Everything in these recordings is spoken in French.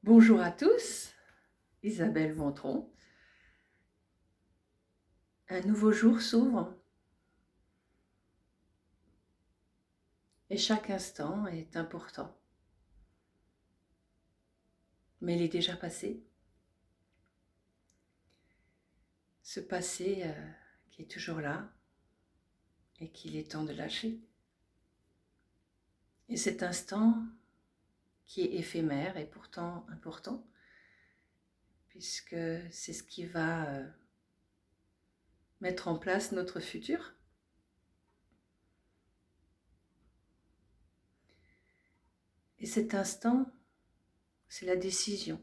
Bonjour à tous, Isabelle Vontron. Un nouveau jour s'ouvre et chaque instant est important. Mais il est déjà passé. Ce passé qui est toujours là et qu'il est temps de lâcher. Et cet instant qui est éphémère et pourtant important, puisque c'est ce qui va mettre en place notre futur. Et cet instant, c'est la décision.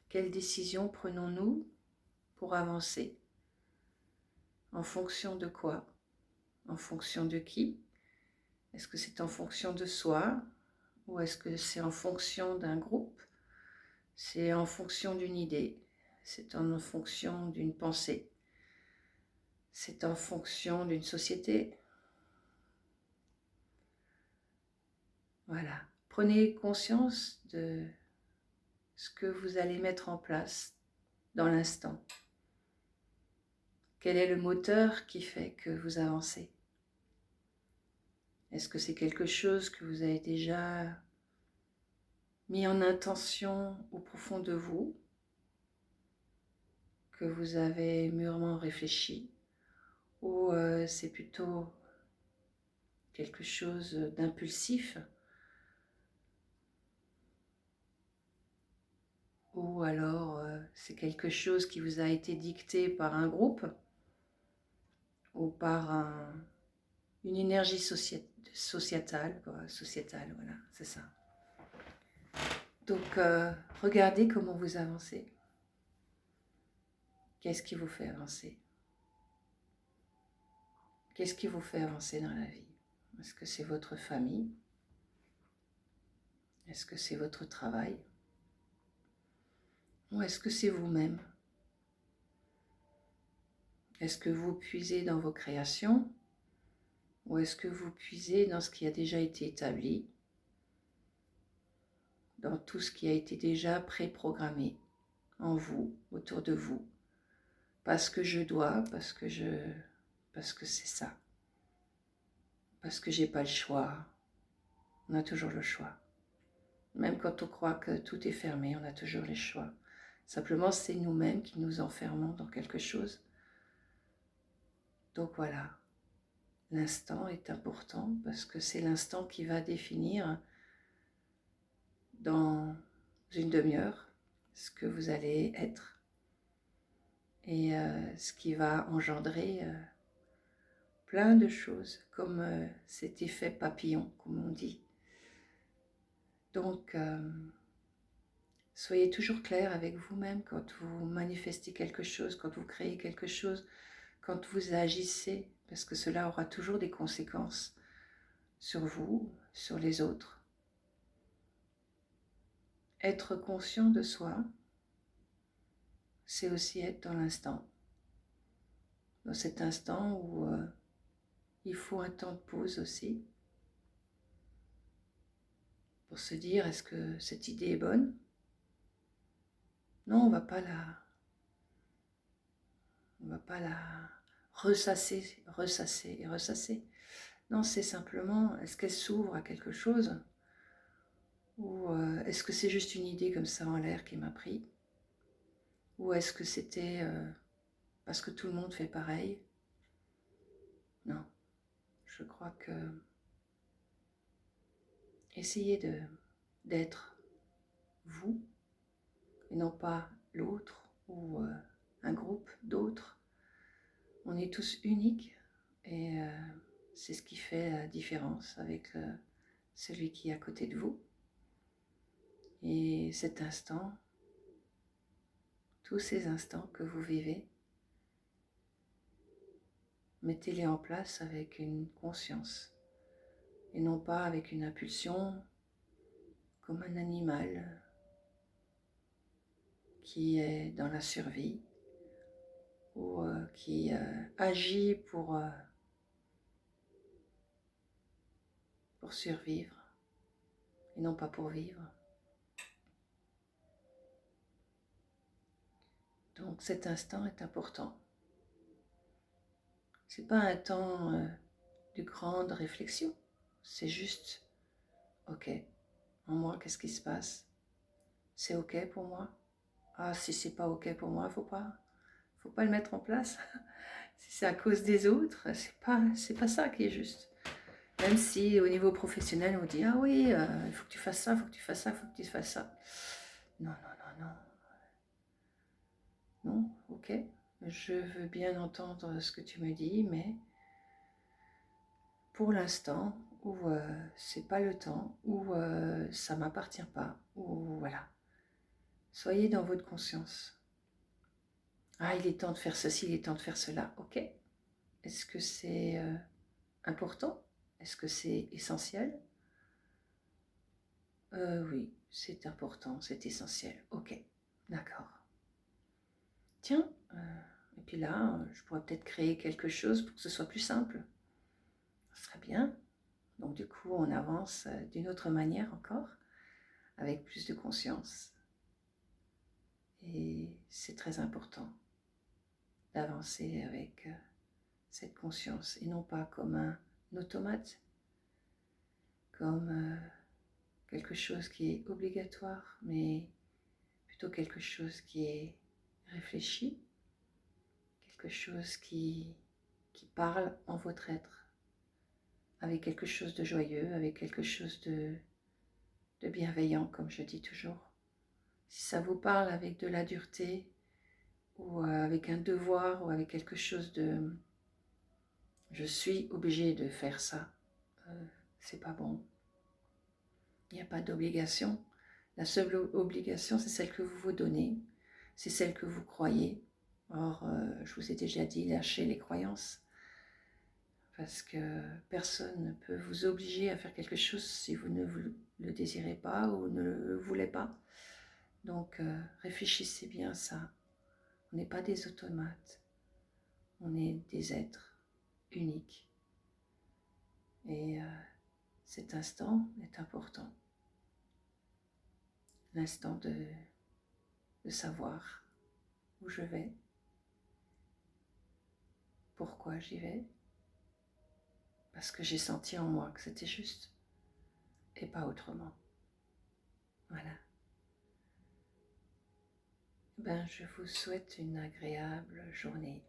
Quelle décision prenons-nous pour avancer? En fonction de quoi? En fonction de qui? Est-ce que c'est en fonction de soi ou est-ce que c'est en fonction d'un groupe? C'est en fonction d'une idée, c'est en fonction d'une pensée, c'est en fonction d'une société. Voilà. Prenez conscience de ce que vous allez mettre en place dans l'instant. Quel est le moteur qui fait que vous avancez? Est-ce que c'est quelque chose que vous avez déjà mis en intention au profond de vous, que vous avez mûrement réfléchi, ou c'est plutôt quelque chose d'impulsif, ou alors c'est quelque chose qui vous a été dicté par un groupe ou par une énergie sociétale, voilà, c'est ça. Donc regardez comment vous avancez. Qu'est-ce qui vous fait avancer? Qu'est-ce qui vous fait avancer dans la vie? Est-ce que c'est votre famille? Est-ce que c'est votre travail? Ou est-ce que c'est vous-même? Est-ce que vous puisez dans vos créations? Ou est-ce que vous puisez dans ce qui a déjà été établi, dans tout ce qui a été déjà préprogrammé en vous, autour de vous? Parce que je dois, parce que c'est ça. Parce que j'ai pas le choix. On a toujours le choix. Même quand on croit que tout est fermé, on a toujours les choix. Simplement, c'est nous-mêmes qui nous enfermons dans quelque chose. Donc voilà, l'instant est important parce que c'est l'instant qui va définir dans une demi-heure ce que vous allez être et ce qui va engendrer plein de choses comme cet effet papillon, comme on dit. Donc, soyez toujours clair avec vous-même quand vous manifestez quelque chose, quand vous créez quelque chose, quand vous agissez, parce que cela aura toujours des conséquences sur vous, sur les autres. Être conscient de soi, c'est aussi être dans l'instant. Dans cet instant où il faut un temps de pause aussi, pour se dire, est-ce que cette idée est bonne? Non, on ne va pas la ressasser, ressasser et ressasser. Non, c'est simplement, est-ce qu'elle s'ouvre à quelque chose? Ou est-ce que c'est juste une idée comme ça en l'air qui m'a pris? Ou est-ce que c'était parce que tout le monde fait pareil? Non, je crois que essayez d'être vous et non pas l'autre ou un groupe d'autres. On est tous uniques et c'est ce qui fait la différence avec celui qui est à côté de vous. Et cet instant, tous ces instants que vous vivez, mettez-les en place avec une conscience et non pas avec une impulsion comme un animal qui est dans la survie ou qui agit pour survivre et non pas pour vivre. Donc cet instant est important. C'est pas un temps de grande réflexion. C'est juste, ok, en moi, qu'est-ce qui se passe? C'est ok pour moi? Ah, si c'est pas ok pour moi, faut pas le mettre en place. Si c'est à cause des autres, c'est pas ça qui est juste. Même si au niveau professionnel, on dit, ah oui, il faut que tu fasses ça, il faut que tu fasses ça, il faut que tu fasses ça. Non, non, non, non. Non, ok, je veux bien entendre ce que tu me dis, mais pour l'instant, ou c'est pas le temps, ou ça m'appartient pas, ou voilà. Soyez dans votre conscience. Ah, il est temps de faire ceci, il est temps de faire cela. Ok. Est-ce que c'est important? Est-ce que c'est essentiel? Oui, c'est important, c'est essentiel. Ok, d'accord. Tiens, et puis là, je pourrais peut-être créer quelque chose pour que ce soit plus simple. Ce serait bien. Donc du coup, on avance d'une autre manière encore, avec plus de conscience. Et c'est très important d'avancer avec cette conscience et non pas comme un automate, comme quelque chose qui est obligatoire, mais plutôt quelque chose qui est réfléchi, quelque chose qui parle en votre être, avec quelque chose de joyeux, avec quelque chose de bienveillant, comme je dis toujours. Si ça vous parle avec de la dureté, ou avec un devoir, ou avec quelque chose de je suis obligé de faire ça, c'est pas bon. Il n'y a pas d'obligation. La seule obligation, c'est celle que vous vous donnez, c'est celle que vous croyez. Or, je vous ai déjà dit, lâchez les croyances, parce que personne ne peut vous obliger à faire quelque chose si vous ne le désirez pas ou ne le voulez pas. Donc, réfléchissez bien à ça. On n'est pas des automates, on est des êtres uniques. Et cet instant est important. L'instant de savoir où je vais, pourquoi j'y vais, parce que j'ai senti en moi que c'était juste et pas autrement. Voilà. Ben, je vous souhaite une agréable journée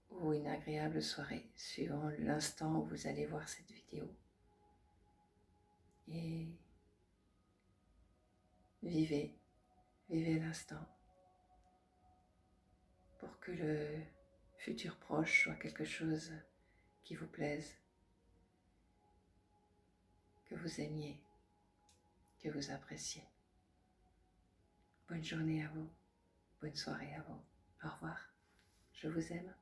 ou une agréable soirée, suivant l'instant où vous allez voir cette vidéo. Et vivez l'instant pour que le futur proche soit quelque chose qui vous plaise, que vous aimiez, que vous appréciez. Bonne journée à vous, bonne soirée à vous. Au revoir, je vous aime.